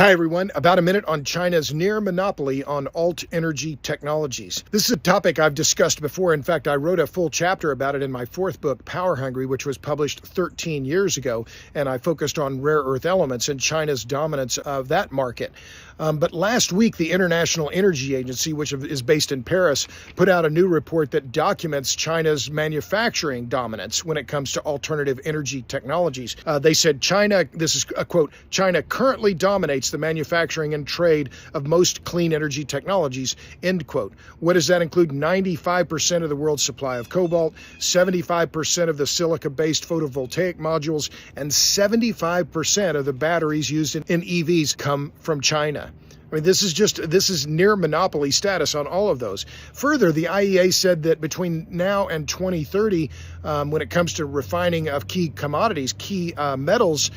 Hi, everyone. About a minute on China's near monopoly on alt energy technologies. This is a topic I've discussed before. In fact, I wrote a full chapter about it in my fourth book, Power Hungry, which was published 13 years ago, and I focused on rare earth elements and China's dominance of that market. But last week, the International Energy Agency, which is based in Paris, put out a new report that documents China's manufacturing dominance when it comes to alternative energy technologies. They said China, this is a quote, China currently dominates the manufacturing and trade of most clean energy technologies, end quote. What does that include? 95% of the world's supply of cobalt, 75% of the silica-based photovoltaic modules, and 75% of the batteries used in EVs come from China. I mean, this is near monopoly status on all of those. Further, the IEA said that between now and 2030, when it comes to refining of key commodities, key metals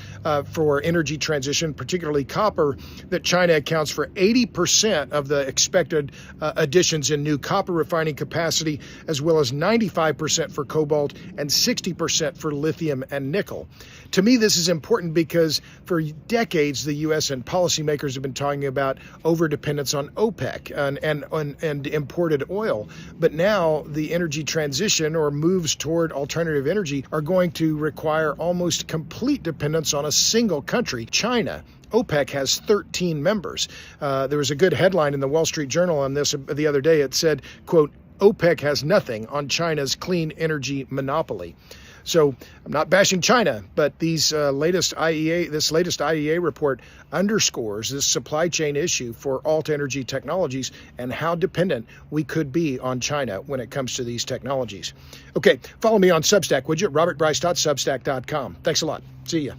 for energy transition, particularly copper, that China accounts for 80% of the expected additions in new copper refining capacity, as well as 95% for cobalt and 60% for lithium and nickel. To me, this is important because for decades, the U.S. and policymakers have been talking about overdependence on OPEC and imported oil. But now the energy transition or moves toward alternative energy are going to require almost complete dependence on a single country, China. OPEC has 13 members. There was a good headline in the Wall Street Journal on this the other day. It said, quote, OPEC has nothing on China's clean energy monopoly. So I'm not bashing China, but this latest IEA report underscores this supply chain issue for alt energy technologies and how dependent we could be on China when it comes to these technologies. Okay, follow me on Substack, would you? robertbryce.substack.com. Thanks a lot. See ya.